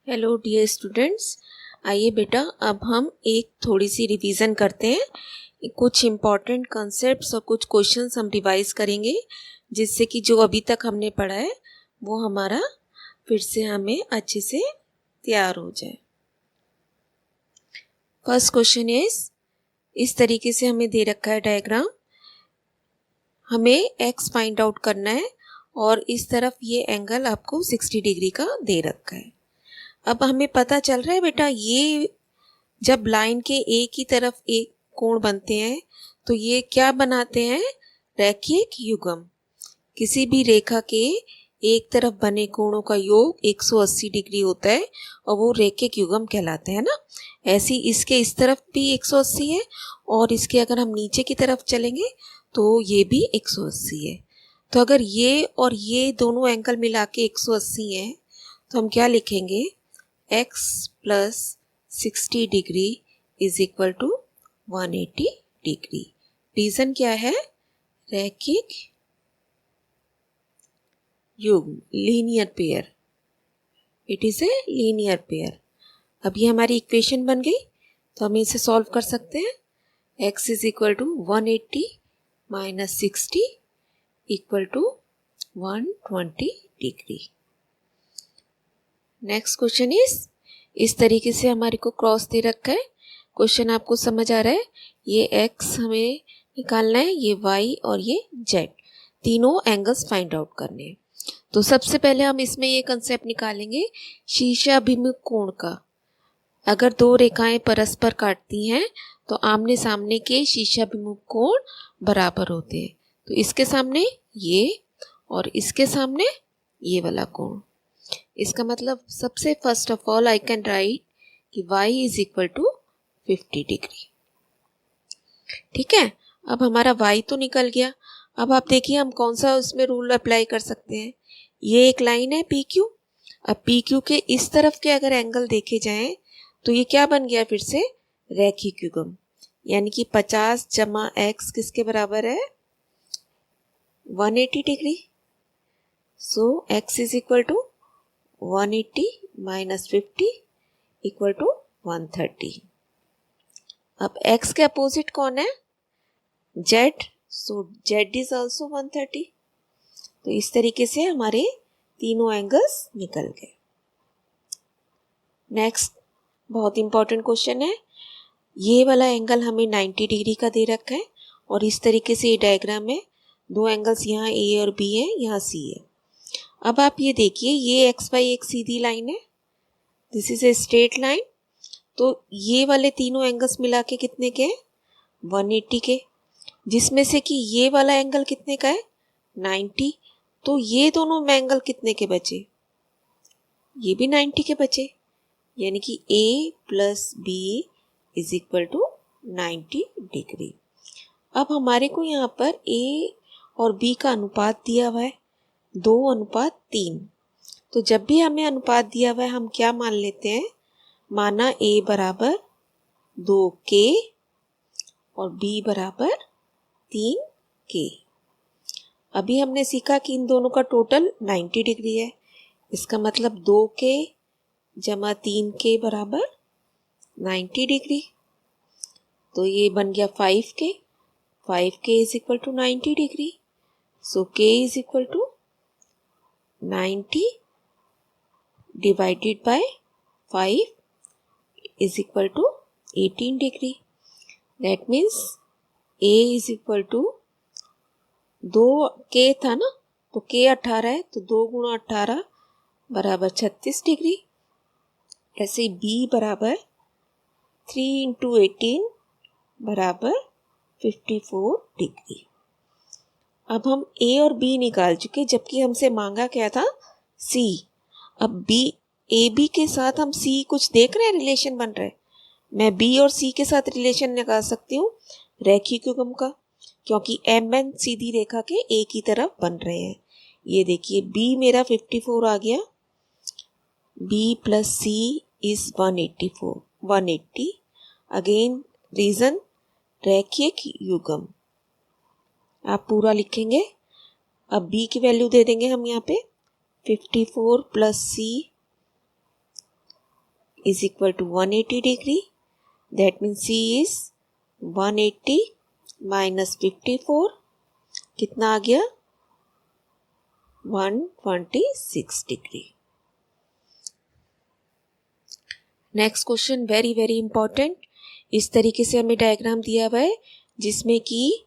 Hello dear students. आइए बेटा, अब हम एक थोड़ी सी रिवीजन करते हैं। कुछ इम्पॉर्टेंट कॉन्सेप्ट्स और कुछ क्वेश्चंस हम रिवाइज करेंगे, जिससे कि जो अभी तक हमने पढ़ा है वो हमारा फिर से हमें अच्छे से तैयार हो जाए। फर्स्ट क्वेश्चन इस तरीके से हमें दे रखा है डायग्राम। हमें एक्स फाइंड आउट करना है और इस तरफ ये एंगल आपको 60 डिग्री का दे रखा है। अब हमें पता चल रहा है बेटा, ये जब लाइन के एक ही तरफ एक कोण बनते हैं तो ये क्या बनाते हैं? रैखिक युग्म। किसी भी रेखा के एक तरफ बने कोणों का योग 180 डिग्री होता है और वो रैखिक युग्म कहलाते हैं ना। ऐसी इसके इस तरफ भी 180 है और इसके अगर हम नीचे की तरफ चलेंगे तो ये भी 180 है। तो अगर ये और ये दोनों एंगल मिला के 180 है तो हम क्या लिखेंगे? x plus 60 degree is equal to 180 degree. Reason क्या है? रैखिक युग्म, linear pair. It is a linear pair. अब ये हमारी इक्वेशन बन गई, तो हम इसे सॉल्व कर सकते हैं। x is equal to 180 minus 60 equal to 120 degree. Next question इस तरीके से हमारे को क्रॉस दे रखा है। क्वेश्चन आपको समझ आ रहा है? ये x हमें निकालना है, ये y और ये z, तीनों एंगल्स फाइंड आउट करने हैं। तो सबसे पहले हम इसमें ये कंसेप्ट निकालेंगे शीर्षाभिमुख कोण का। अगर दो रेखाएं परस्पर काटती हैं तो आमने सामने के शीर्षाभिमुख कोण बराबर होते हैं। तो इसके सामने ये और इसके सामने ये वाला कोण। इसका मतलब सबसे first of all I can write कि y is equal to 50 degree. ठीक है, अब हमारा y तो निकल गया। अब आप देखिए हम कौन सा उसमें रूल अप्लाई कर सकते हैं। ये एक लाइन है PQ। अब PQ के इस तरफ के अगर एंगल देखे जाएं तो ये क्या बन गया? फिर से रैखिक युग्म, यानी कि 50 जमा x किसके बराबर है? 180 degree. So x is equal to 180 minus 50 equal to 130। अब x के अपोजिट कौन है? z। So z is also 130। तो इस तरीके से हमारे तीनों एंगल्स निकल गए। नेक्स्ट बहुत इंपॉर्टेंट क्वेश्चन है। ये वाला एंगल हमें 90 डिग्री का दे रखा है और इस तरीके से ये डायग्राम है। दो एंगल्स यहाँ A और B है, यहाँ C है। अब आप ये देखिए, ये XY एक सीधी लाइन है, this is a straight line. तो ये वाले तीनों एंगल्स मिला के कितने के हैं? 180 के, जिसमें से कि ये वाला एंगल कितने का है? 90। तो ये दोनों एंगल कितने के बचे? ये भी 90 के बचे, यानी कि A plus B is equal to 90 degree. अब हमारे को यहाँ पर A और B का अनुपात दिया हुआ है 2:3। तो जब भी हमें अनुपात दिया हुआ है हम क्या मान लेते हैं? माना A बराबर 2K और B बराबर 3K। अभी हमने सीखा कि इन दोनों का टोटल 90 डिग्री है। इसका मतलब 2K जमा 3K बराबर 90 डिग्री। तो ये बन गया 5K। 5K is equal to 90 degree. So K is equal to 90 divided by 5 is equal to 18 degree. That means A is equal to 2K था ना, तो K 18 है, तो 2 गुणा 18 बराबर 36 डिग्री। ऐसे B बराबर 3 इंटू 18 बराबर 54 डिग्री। अब हम A और B निकाल चुके, जबकि हमसे मांगा क्या था? C। अब AB के साथ हम C कुछ देख रहे हैं, रिलेशन बन रहा है। मैं B और C के साथ रिलेशन निकाल सकती हूँ रैखिक युग्म का, क्योंकि MN सीधी रेखा के एक ही तरफ बन रहे हैं। ये देखिए B मेरा 54 आ गया। B plus C is 180। Again reason रैखिक युग्म। आप पूरा लिखेंगे। अब B की वैल्यू दे देंगे हम यहाँ पे 54 plus C is equal to 180 degree. That means C is 180 minus 54, कितना आ गया 126 degree. Next question very very important. इस तरीके से हमें डायग्राम दिया हुआ है जिसमें कि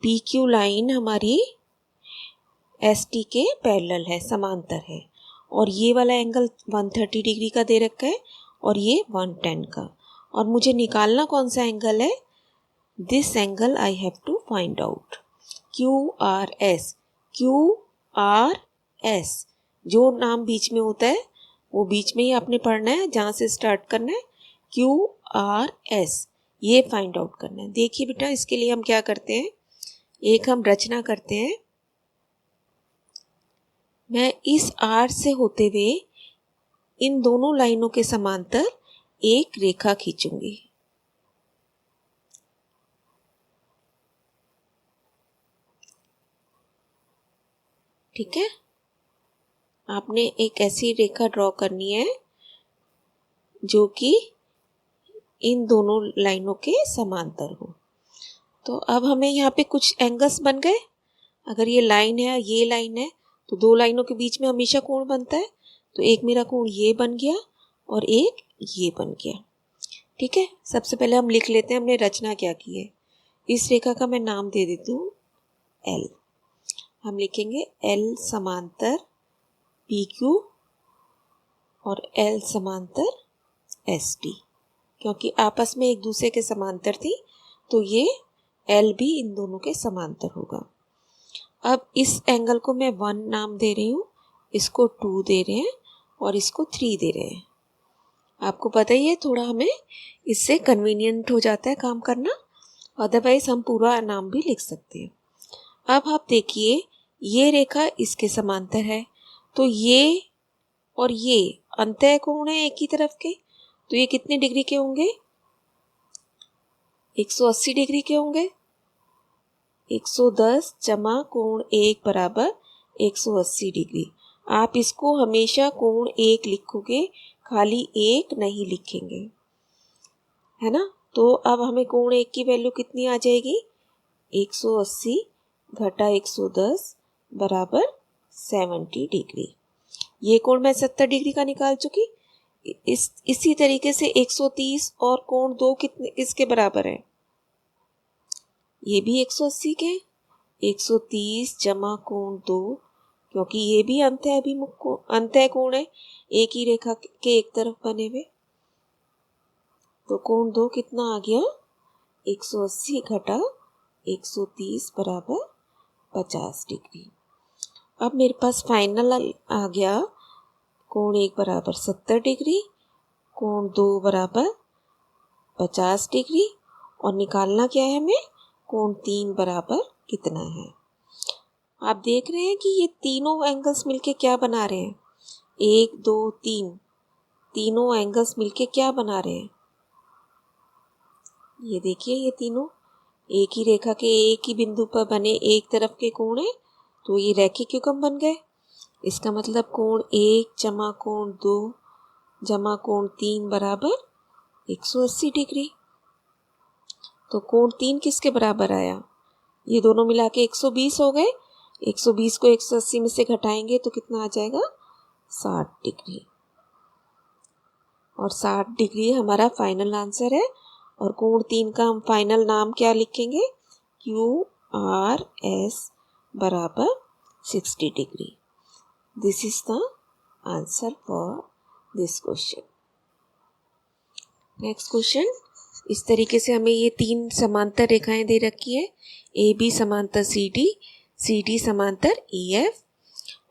पी क्यू लाइन हमारी एस टी के पैरेलल है, समांतर है, और ये वाला एंगल 130 डिग्री का दे रखा है और ये 110 का, और मुझे निकालना कौन सा एंगल है, this angle I have to find out. Q R S, Q R S, जो नाम बीच में होता है वो बीच में ही आपने पढ़ना है, जहाँ से स्टार्ट करना है, क्यू आर एस, ये फाइंड आउट करना है। देखिए बेटा, इसके लिए हम क्या करते हैं, एक हम रचना करते हैं। मैं इस आर से होते हुए इन दोनों लाइनों के समांतर एक रेखा खींचूंगी। ठीक है, आपने एक ऐसी रेखा ड्रॉ करनी है जो कि इन दोनों लाइनों के समांतर हो। तो अब हमें यहाँ पे कुछ एंगल्स बन गए। अगर ये लाइन है, ये लाइन है, तो दो लाइनों के बीच में हमेशा कोण बनता है। तो एक मेरा कोण ये बन गया और एक ये बन गया। ठीक है, सबसे पहले हम लिख लेते हैं हमने रचना क्या की है। इस रेखा का मैं नाम दे देती हूँ एल। हम लिखेंगे एल समांतर पी क्यू और एल समांतर एस टी, क्योंकि आपस में एक दूसरे के समांतर थी, तो ये एल भी इन दोनों के समांतर होगा। अब इस एंगल को मैं 1 नाम दे रही हूँ, इसको 2 दे रहे हैं और इसको 3 दे रहे हैं। आपको पता ही है, थोड़ा हमें इससे कन्वीनियंट हो जाता है काम करना, अदरवाइज हम पूरा नाम भी लिख सकते हैं। अब आप देखिए, ये रेखा इसके समांतर है, तो ये और ये अंतः कोण है एक ही तरफ के, तो ये कितने डिग्री के होंगे, 180 डिग्री के होंगे। 110 जमा कोण 1 बराबर 180 डिग्री। आप इसको हमेशा कोण 1 लिखोगे, खाली 1 नहीं लिखेंगे, है ना। तो अब हमें कोण 1 की वैल्यू कितनी आ जाएगी, 180 घटा 110 बराबर 70 डिग्री। ये कोण मैं 70 डिग्री का निकाल चुकी। इसी तरीके से 130 और कोण 2 कितने इसके बराबर है, ये भी 180 के, 130 जमा कोण 2, क्योंकि ये भी अंतः कोण है, एक ही रेखा के एक तरफ बने हुए, तो कोण 2 कितना आ गया, 180 घटा 130 बराबर 50 डिग्री। अब मेरे पास फाइनल आ गया, कोण 1 बराबर 70 डिग्री, कोण 2 बराबर 50 डिग्री, और निकालना क्या है हमें, कोण 3 बराबर कितना है। आप देख रहे हैं कि ये तीनों एंगल्स मिलके क्या बना रहे हैं, 1 2 3, तीनों एंगल्स मिलके क्या बना रहे हैं, ये देखिए, ये तीनों एक ही रेखा के एक ही बिंदु पर बने एक तरफ के कोण है, तो ये रैखिक युग्म बन गए। इसका मतलब कोण 1 जमा कोण 2 जमा कोण 3 बराबर 180 डिग्री। तो कोण 3 किसके बराबर आया, ये दोनों मिला के 120 हो गए। 120 को 180 में से घटाएंगे तो कितना आ जाएगा, 60 डिग्री, और 60 डिग्री हमारा फाइनल आंसर है। और कोण 3 का हम फाइनल नाम क्या लिखेंगे, क्यू आर एस बराबर 60 degree. This is the answer for this question. Next question, इस तरीके से हमें ये 3 समांतर रेखाएं दे रखी है, ए बी समांतर सी डी समांतर ई एफ,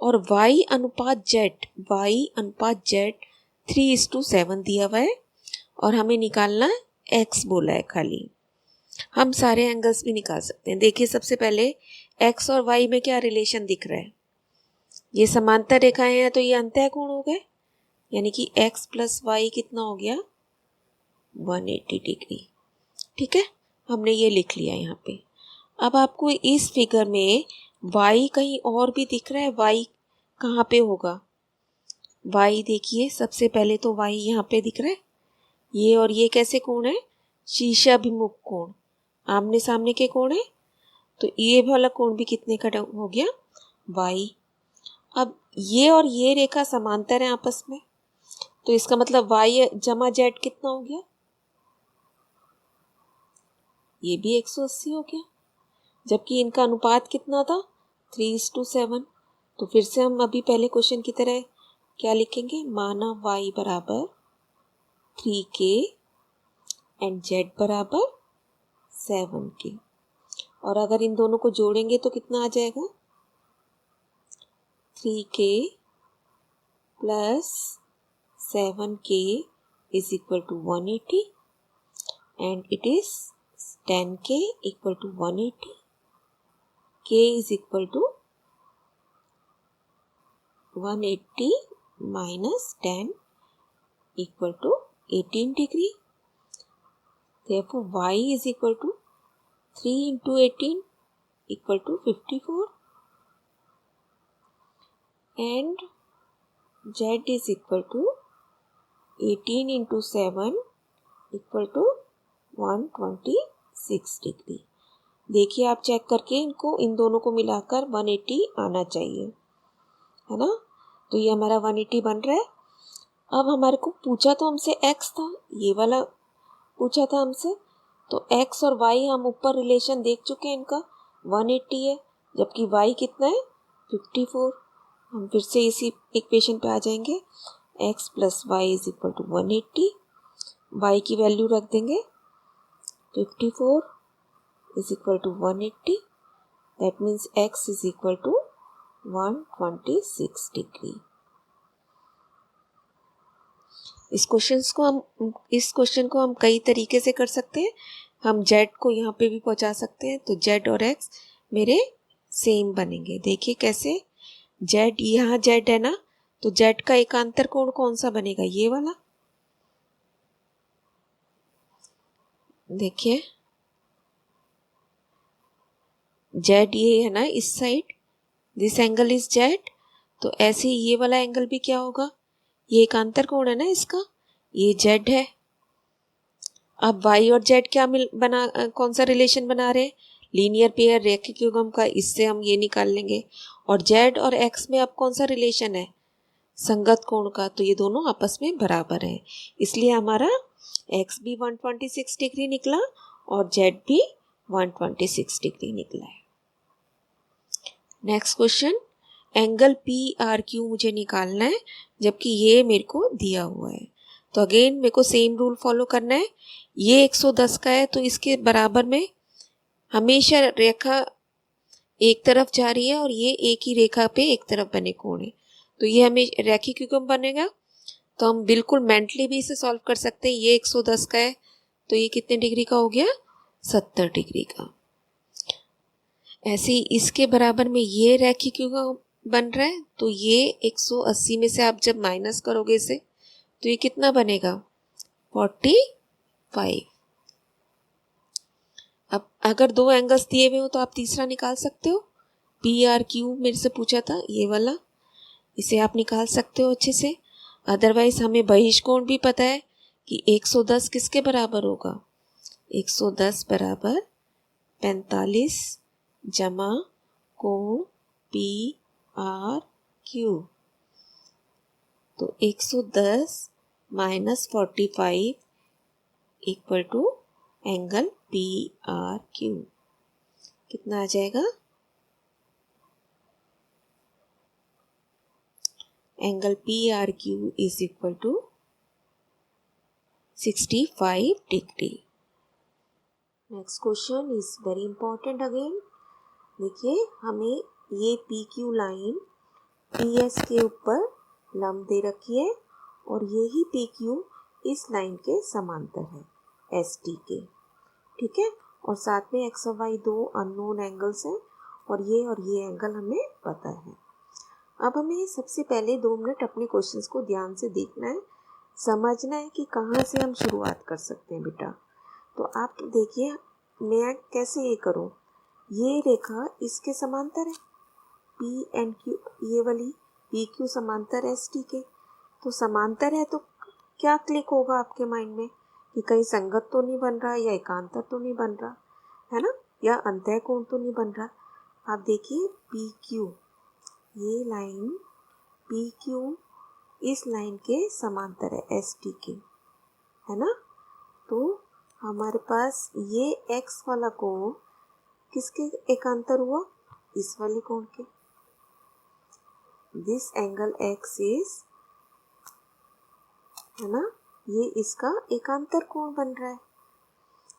और y अनुपात z 3:7 दिया हुआ है, और हमें निकालना x बोला है खाली। हम सारे एंगल्स भी निकाल सकते हैं। देखिए, सबसे पहले x और y में क्या रिलेशन दिख रहा है, ये समांतर रेखाएं हैं तो ये अंतः कोण हो गए, यानी कि x प्लस y कितना हो गया, 180 डिग्री। ठीक है, हमने ये लिख लिया यहाँ पे। अब आपको इस फिगर में y कहीं और भी दिख रहा है, y कहाँ पे होगा, y देखिए, सबसे पहले तो y यहाँ पे दिख रहा है, ये और ये कैसे कोण है? शीर्षाभिमुख कोण, आमने सामने के कोण है। तो ये वाला कोण भी कितने का हो गया? y। अब ये और ये रेखा समांतर है आपस में, तो इसका मतलब y जमा z कितना हो गया? ये भी 180 हो गया, जबकि इनका अनुपात कितना था? 3:7। तो फिर से हम अभी पहले क्वेश्चन की तरह क्या लिखेंगे? माना y बराबर 3k एंड z बराबर 7k। और अगर इन दोनों को जोड़ेंगे तो कितना आ जाएगा? 3k plus 7k is equal to 180 and it is 10k equal to 180. k is equal to 180 minus 10 equal to 18 degree. Therefore, y is equal to 3 into 18 equal to 54 and z is equal to 18 into 7 equal to 126 degree. देखिए आप check करके इनको, इन दोनों को मिलाकर 180 आना चाहिए, है ना? तो ये हमारा 180 बन रहा है। अब हमारे को पूछा तो हमसे x था, ये वाला पूछा था हमसे, तो x और y हम ऊपर रिलेशन देख चुके हैं, इनका 180 है, जबकि y कितना है? 54। हम फिर से इसी इक्वेशन पे आ जाएंगे, x plus y is equal to 180, y की वैल्यू रख देंगे 54 is equal to 180, that means x is equal to 126 degree। इस क्वेश्चन को हम कई तरीके से कर सकते हैं। हम z को यहाँ पे भी पहुँचा सकते हैं, तो z और x मेरे सेम बनेंगे। देखिए कैसे, z यहाँ z है ना, तो z का एकांतर कोण कौन सा बनेगा? ये वाला। देखिए z ये है ना इस side, this angle is z, तो ऐसे ही ये वाला एंगल भी क्या होगा? ये एकांतर कोण है ना इसका, ये z है। अब y और z क्या कौन सा रिलेशन बना रहे हैं? लीनियर पेयर, रैखिक युग्म का, इससे हम ये निकाल लेंगे। और z और x में अब कौन सा रिलेशन है? संगत कोण का, तो ये दोनों आपस में बराबर हैं, इसलिए हमारा x भी 126 डिग्री निकला और z भी 126 डिग्री निकला है। नेक्स्ट क्वेश्चन, एंगल PRQ मुझे निकालना है, जबकि ये मेरे को दिया हुआ है। तो अगेन मेरे को सेम रूल फॉलो करना है। ये 110 का है, तो इसके बराबर में हमेशा रेखा एक तरफ जा रही है और ये एक ही रेखा पे एक तरफ बने कोण है, तो ये हमें रैखिक युग्म बनेगा। तो हम बिल्कुल मेंटली भी इसे सॉल्व कर सकते हैं। ये 110 का है, तो ये कितने डिग्री का हो गया? 70 डिग्री का। ऐसे ही इसके बराबर में ये रैखिक युग्म बन रहा है, तो ये 180 में से आप जब माइनस करोगे इसे, तो ये कितना बनेगा? 45। अब अगर दो एंगल्स दिए हुए हो तो आप तीसरा निकाल सकते हो। PRQ मेरे से पूछा था, ये वाला, इसे आप निकाल सकते हो अच्छे से। अदरवाइज हमें बहिष्कोण भी पता है कि 110 किसके बराबर होगा? 110 बराबर 45 जमा कोण PRQ। तो 110 minus 45 equal to angle PRQ। कितना आ जाएगा? Angle PRQ is equal to 65 degree. Next question is very important again. देखिए हमें ये PQ लाइन PS के ऊपर लंब दे रखी है और यही PQ इस लाइन के समांतर है ST के, ठीक है। और साथ में x और y दो अननोन एंगल्स हैं और ये एंगल हमें पता है। अब हमें सबसे पहले 2 मिनट अपने क्वेश्चंस को ध्यान से देखना है, समझना है कि कहाँ से हम शुरुआत कर सकते हैं बेटा। तो आप देखिए मैं कैसे ये करूँ, ये रेखा इसके समांतर है P एंड Q, ये वाली PQ समांतर ST के, तो समांतर है तो क्या क्लिक होगा आपके माइंड में कि कहीं संगत तो नहीं बन रहा या एकांतर तो नहीं बन रहा, है ना, या अंतः कोण तो नहीं बन रहा। आप देखिए पी क्यू, ये लाइन पी क्यू इस लाइन के समांतर है एस टी के, है ना। तो हमारे पास ये एक्स वाला कोण किसके एकांतर हुआ, इस वाले कोण के। दिस एंगल एक्स इज, है ना, ये इसका एकांतर कोण बन रहा है।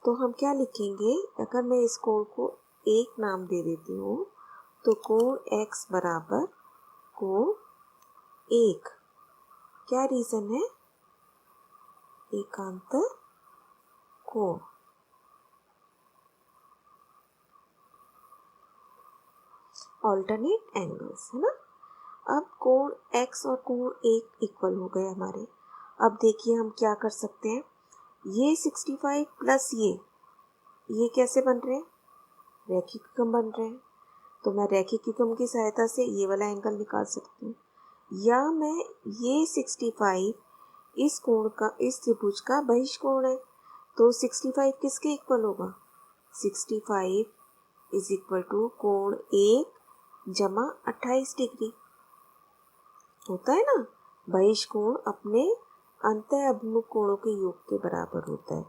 तो हम क्या लिखेंगे, अगर मैं इस कोण को एक नाम दे देती हूँ तो कोण एक्स बराबर कोण एक। क्या रीजन है, एकांतर कोण। ऑल्टरनेट एंगल्स, है ना। अब कोण x और कोण एक इक्वल हो गए हमारे। अब देखिए हम क्या कर सकते हैं, ये 65 प्लस ये कैसे बन रहे हैं, रैखिक क्रम बन रहे हैं। तो मैं रैखिक क्रम की सहायता से ये वाला एंगल निकाल सकती हूँ, या मैं ये 65 इस कोण का, इस त्रिभुज का बहिष्कोण है। तो 65 किसके इक्वल होगा, 65 इज इक्वल टू कोण एक जमा 28 डिग्री होता है ना। बहिष्कोण अपने अंतः अभिमुख कोणों के योग के बराबर होता है,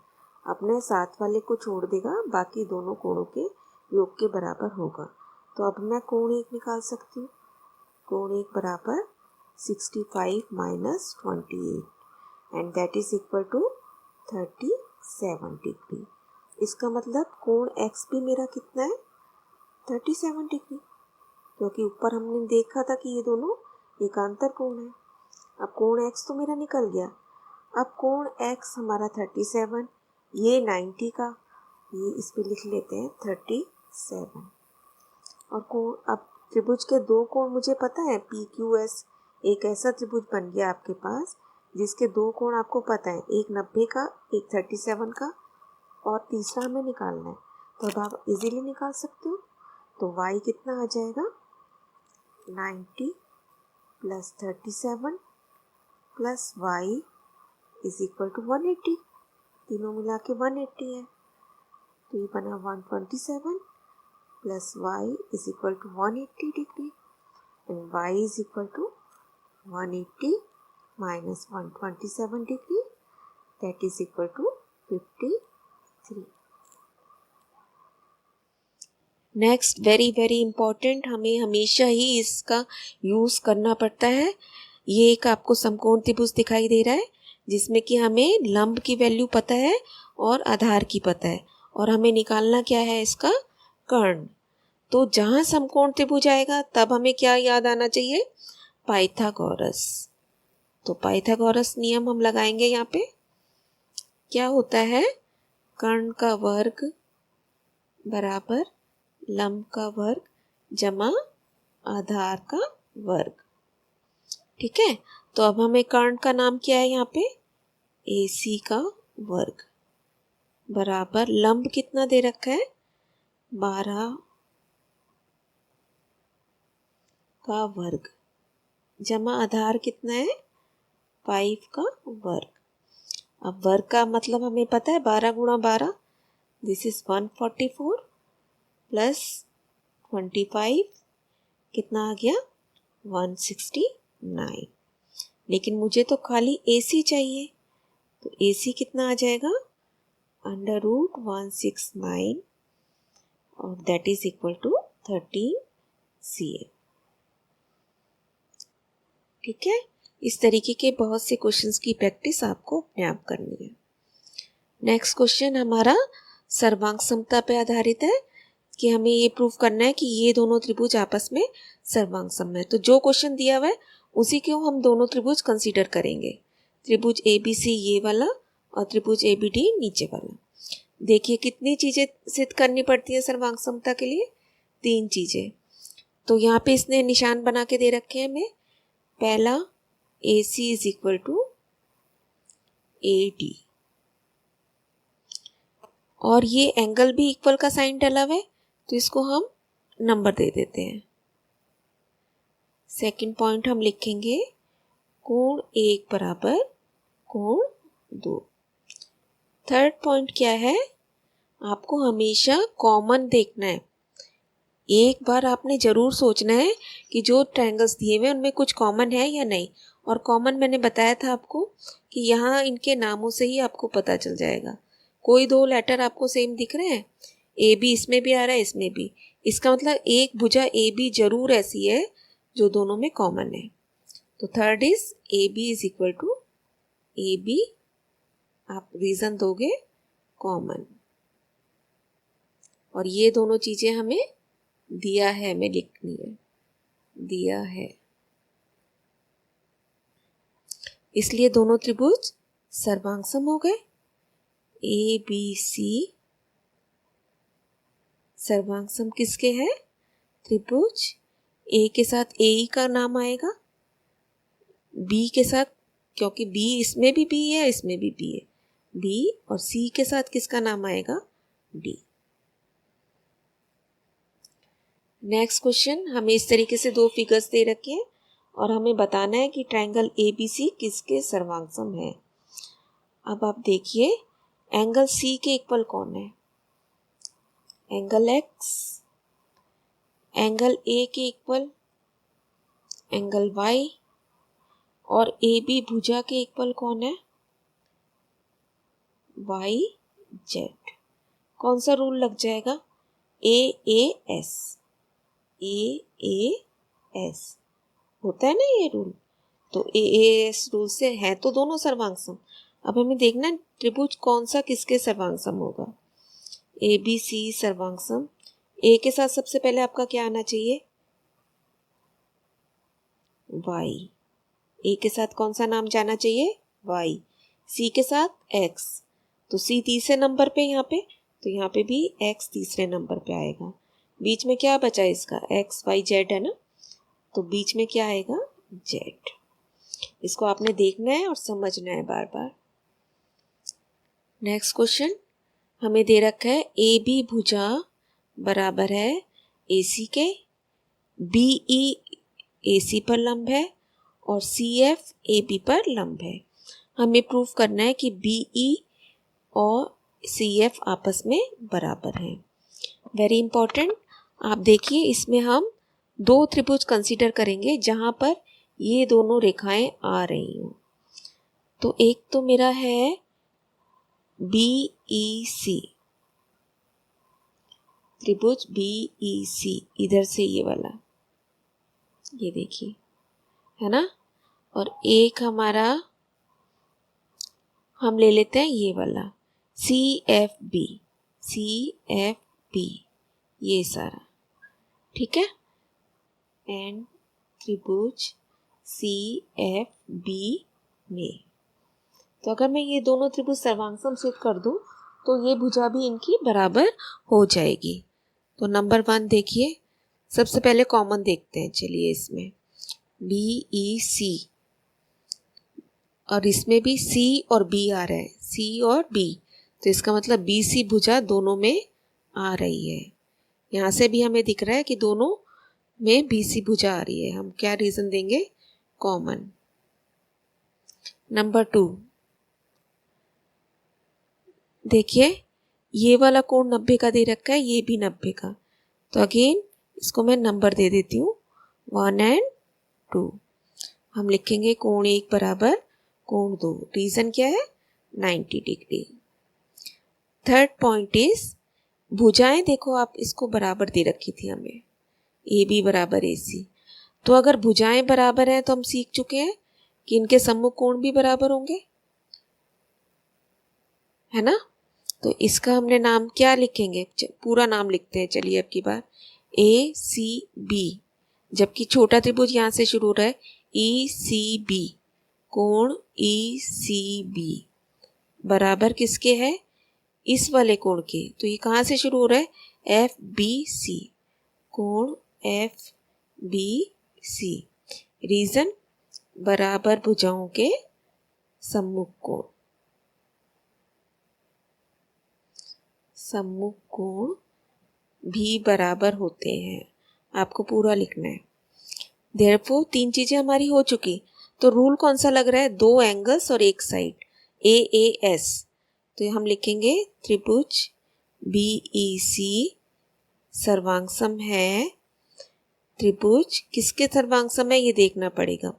अपने साथ वाले को छोड़ देगा, बाकी दोनों कोणों के योग के बराबर होगा। तो अब मैं कोण एक निकाल सकती हूँ, कोण एक बराबर 65 minus 28 and that is equal to 37 degree. इसका मतलब कोण एक्स भी मेरा कितना है, 37 डिग्री, क्योंकि ऊपर हमने देखा था कि ये दोनों एकांतर कोण है। अब कोण एक्स तो मेरा निकल गया। अब कोण एक्स हमारा 37, ये 90 का, ये इस पे लिख लेते हैं 37। और कोण, अब त्रिभुज के दो कोण मुझे पता है, पी क्यू एस। एक ऐसा त्रिभुज बन गया आपके पास जिसके दो कोण आपको पता है, एक 90 का, एक 37 का, और तीसरा हमें निकालना है। तो अब आप इजीली निकाल सकते हो। तो y कितना आ जाएगा, 90 plus 37 plus y is equal to 180। तीनों मिला के 180 है। तो ये बना 127 plus y is equal to 180 degree and y is equal to 180 minus 127 degree, that is equal to 53। Next, very very important, हमें हमेशा ही इसका यूज़ करना पड़ता है। ये एक आपको समकोण त्रिभुज दिखाई दे रहा है जिसमें कि हमें लंब की वैल्यू पता है और आधार की पता है, और हमें निकालना क्या है, इसका कर्ण। तो जहाँ समकोण त्रिभुज आएगा तब हमें क्या याद आना चाहिए, पाइथागोरस। तो पाइथागोरस नियम हम लगाएंगे यहाँ पे। क्या होता है, कर्ण का वर्ग बराबर लंब का वर्ग जमा आधार का वर्ग। ठीक है, तो अब हमें कर्ण का नाम क्या है यहाँ पे, AC का वर्ग बराबर लंब कितना दे रखा है, 12 का वर्ग जमा आधार कितना है, 5 का वर्ग। अब वर्ग का मतलब हमें पता है 12 गुणा 12, दिस इज 144 प्लस 25 कितना आ गया, 169। लेकिन मुझे तो खाली AC चाहिए, तो AC कितना आ जाएगा, √169 और that is equal to 13 cm। ठीक है, इस तरीके के बहुत से क्वेश्चंस की प्रैक्टिस आपको अपने आप करनी है। नेक्स्ट क्वेश्चन हमारा सर्वांग समता पे आधारित है कि हमें ये प्रूव करना है कि ये दोनों त्रिभुज आपस में सर्वांग सम है। तो जो क्वेश्चन दिया हुआ है उसी को हम दोनों त्रिभुज कंसीडर करेंगे, त्रिभुज ABC ये वाला और त्रिभुज ABD नीचे वाला। देखिए कितनी चीज़ें सिद्ध करनी पड़ती है सर्वांग समता के लिए, 3 चीज़ें। तो यहाँ पे इसने निशान बना के दे रखे हैं हमें। पहला, AC is equal to AD, और ये एंगल भी इक्वल का साइन डला हुआ है तो इसको हम नंबर दे देते हैं। सेकंड पॉइंट हम लिखेंगे कोण 1 बराबर कोण 2। थर्ड पॉइंट क्या है, आपको हमेशा कॉमन देखना है। एक बार आपने ज़रूर सोचना है कि जो ट्रायंगल्स दिए हुए हैं उनमें कुछ कॉमन है या नहीं। और कॉमन मैंने बताया था आपको कि यहाँ इनके नामों से ही आपको पता चल जाएगा। कोई दो लेटर आपको सेम दिख रहे हैं, ए बी इसमें भी आ रहा है, इसमें भी, इसका मतलब एक भुजा ए बी जरूर ऐसी है जो दोनों में कॉमन है। तो third is A B is equal to A B, आप रीज़न दोगे कॉमन। और ये दोनों चीज़ें हमें दिया है, हमें लिखनी है, दिया है, इसलिए दोनों त्रिभुज सर्वांगसम हो गए। ए बी सी सर्वांगसम किसके है, त्रिभुज ए के साथ ए ही का नाम आएगा, बी के साथ, क्योंकि बी इसमें भी बी है इसमें भी बी है, बी, और सी के साथ किसका नाम आएगा, डी। नेक्स्ट क्वेश्चन, हमें इस तरीके से दो फिगर्स दे रखे हैं और हमें बताना है कि ट्रायंगल ए बी सी किसके सर्वांगसम है। अब आप देखिए एंगल सी के इक्वल कौन है, एंगल एक्स, एंगल ए के इक्वल एंगल वाई, और ए बी भुजा के इक्वल कौन है, वाई जेड। कौन सा रूल लग जाएगा, ए एस, ए एस होता है ना ये रूल, तो ए एस रूल से है तो दोनों सर्वांगसम। अब हमें देखना है त्रिभुज कौन सा किसके सर्वांगसम होगा। ए बी सी सर्वांगसम, ए के साथ सबसे पहले आपका क्या आना चाहिए, वाई, ए के साथ कौन सा नाम जाना चाहिए, वाई, सी के साथ एक्स, तो सी तीसरे नंबर पे यहाँ पे, तो यहाँ पे भी एक्स तीसरे नंबर पे आएगा। बीच में क्या बचा इसका, एक्स वाई जेड है ना, तो बीच में क्या आएगा, जेड। इसको आपने देखना है और समझना है बार बार। नेक्स्ट क्वेश्चन, हमें दे रखा है ए बी भुजा बराबर है ए सी के, बी ई ए सी पर लंब है और सी एफ ए बी पर लंब है। हमें प्रूव करना है कि बी ई और सी एफ आपस में बराबर हैं। वेरी इंपॉर्टेंट, आप देखिए इसमें हम दो त्रिभुज कंसीडर करेंगे जहाँ पर ये दोनों रेखाएं आ रही हों। तो एक तो मेरा है बी ई सी, त्रिभुज बी ई सी, इधर से ये वाला, ये देखिए है ना, और एक हमारा हम ले लेते हैं ये वाला C F B, C F B, ये सारा ठीक है, एंड त्रिभुज सी एफ बी में। तो अगर मैं ये दोनों त्रिभुज सर्वांगसम सिद्ध कर दूं तो ये भुजा भी इनकी बराबर हो जाएगी। तो नंबर 1 देखिए, सबसे पहले कॉमन देखते हैं, चलिए इसमें बी ई सी, और इसमें भी सी और बी आ रहा है, सी और बी, तो इसका मतलब बी सी भुजा दोनों में आ रही है। यहाँ से भी हमें दिख रहा है कि दोनों में बी सी भुजा आ रही है। हम क्या रीज़न देंगे, कॉमन। नंबर 2 देखिए, ये वाला कोण 90 का दे रखा है, ये भी 90 का, तो अगेन इसको मैं नंबर दे देती हूँ 1 और 2। हम लिखेंगे कोण 1 बराबर कोण 2, रीज़न क्या है, 90 डिग्री। थर्ड पॉइंट इज भुजाएं, देखो आप इसको बराबर दे रखी थी हमें, ए बी बराबर ए सी, तो अगर भुजाएं बराबर हैं तो हम सीख चुके हैं कि इनके सम्मुख कोण भी बराबर होंगे, है ना। तो इसका हमने नाम क्या लिखेंगे, पूरा नाम लिखते हैं, चलिए अब की बार ए सी बी, जबकि छोटा त्रिभुज यहाँ से शुरू हो रहा है, ई सी बी, कोण ई सी बी बराबर किसके है, इस वाले कोण के, तो ये कहाँ से शुरू हो रहा है, एफ बी सी, कोण एफ बी सी, रीजन बराबर भुजाओं के सम्मुख कोण, सम्मुख कोण भी बराबर होते हैं, आपको पूरा लिखना है। देयरफॉर 3 चीज़ें हमारी हो चुकी, तो रूल कौन सा लग रहा है, दो एंगल्स और एक साइड ए ए एस, तो हम लिखेंगे त्रिभुज बी ई सी सर्वांगसम है, त्रिभुज किसके सर्वांगसम है ये देखना पड़ेगा,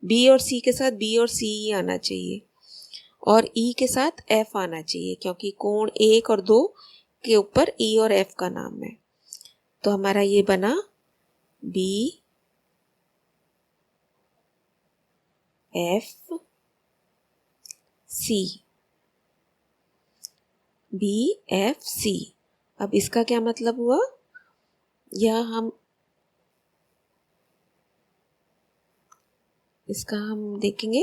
बी और सी के साथ बी और सी ही आना चाहिए और ई के साथ एफ आना चाहिए, क्योंकि कोण 1 और 2 के ऊपर ई और एफ का नाम है। तो हमारा ये बना B F C, B F C. अब इसका क्या मतलब हुआ, यह इसका हम देखेंगे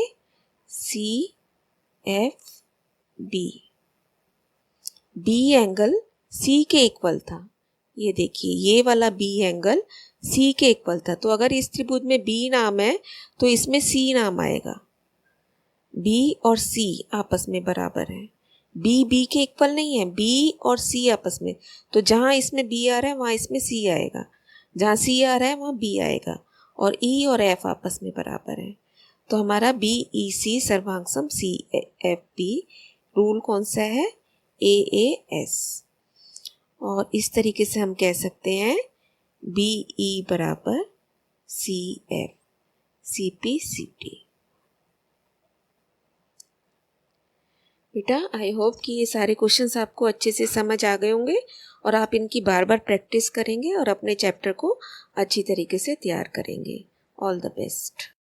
C F B, B angle C के इक्वल था, ये देखिए ये वाला बी एंगल सी के इक्वल था। तो अगर इस त्रिभुज में बी नाम है तो इसमें सी नाम आएगा, बी और सी आपस में बराबर है, बी बी के इक्वल नहीं है, बी और सी आपस में, तो जहाँ इसमें बी आ रहा है वहाँ इसमें सी आएगा, जहाँ सी आ रहा है वहाँ बी आएगा और ई और एफ आपस में बराबर है। तो हमारा बी ई सी सर्वांगसम सी एफ बी, रूल कौन सा है, ए ए एस। और इस तरीके से हम कह सकते हैं बी ई बराबर C F C P C T. बेटा आई होप कि ये सारे क्वेश्चंस आपको अच्छे से समझ आ गए होंगे और आप इनकी बार बार प्रैक्टिस करेंगे और अपने चैप्टर को अच्छी तरीके से तैयार करेंगे। All the best.